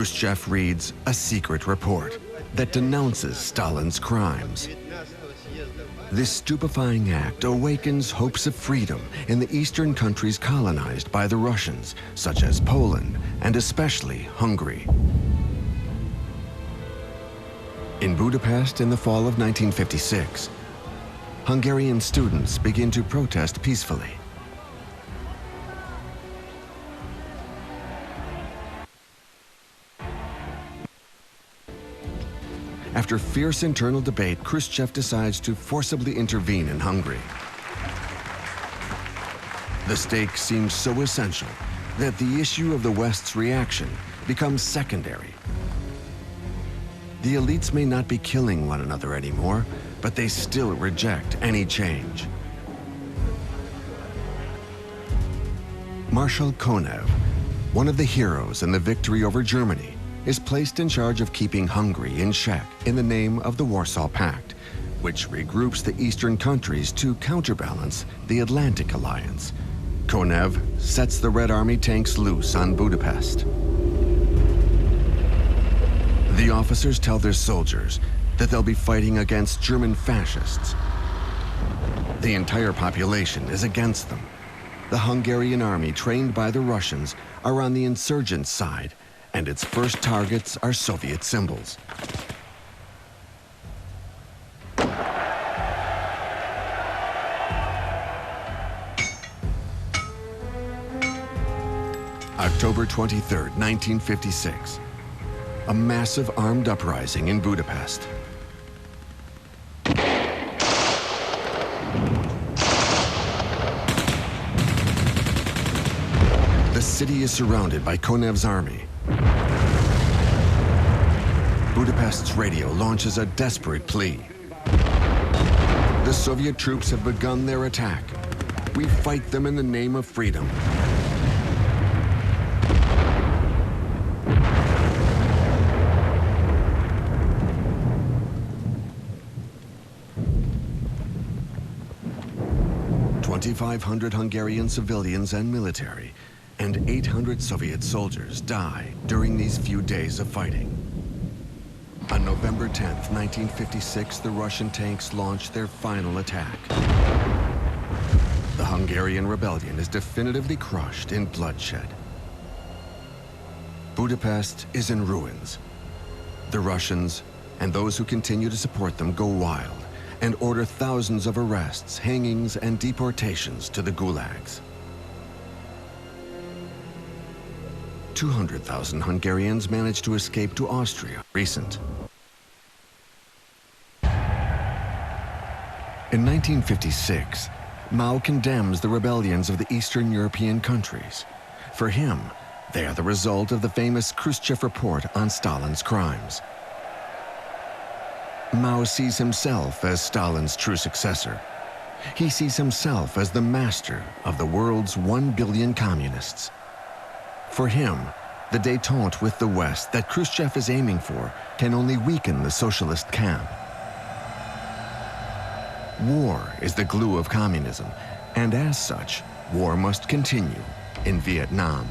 Khrushchev reads a secret report that denounces Stalin's crimes. This stupefying act awakens hopes of freedom in the eastern countries colonized by the Russians, such as Poland and especially Hungary. In Budapest in the fall of 1956, Hungarian students begin to protest peacefully. After fierce internal debate, Khrushchev decides to forcibly intervene in Hungary. The stake seems so essential that the issue of the West's reaction becomes secondary. The elites may not be killing one another anymore, but they still reject any change. Marshal Konev, one of the heroes in the victory over Germany, is placed in charge of keeping Hungary in check in the name of the Warsaw Pact, which regroups the eastern countries to counterbalance the Atlantic Alliance. Konev sets the Red Army tanks loose on Budapest. The officers tell their soldiers that they'll be fighting against German fascists. The entire population is against them. The Hungarian army, trained by the Russians, are on the insurgent side, and its first targets are Soviet symbols. October 23rd, 1956. A massive armed uprising in Budapest. The city is surrounded by Konev's army. Budapest's radio launches a desperate plea. The Soviet troops have begun their attack. We fight them in the name of freedom. "2,500 Hungarian civilians and military and 800 Soviet soldiers die during these few days of fighting. On November 10th, 1956, the Russian tanks launched their final attack. The Hungarian rebellion is definitively crushed in bloodshed. Budapest is in ruins. The Russians and those who continue to support them go wild and order thousands of arrests, hangings, and deportations to the gulags. 200,000 Hungarians managed to escape to Austria. Recent. In 1956, Mao condemns the rebellions of the Eastern European countries. For him, they are the result of the famous Khrushchev report on Stalin's crimes. Mao sees himself as Stalin's true successor. He sees himself as the master of the world's 1 billion communists. For him, the détente with the West that Khrushchev is aiming for can only weaken the socialist camp. War is the glue of communism, and as such, war must continue in Vietnam.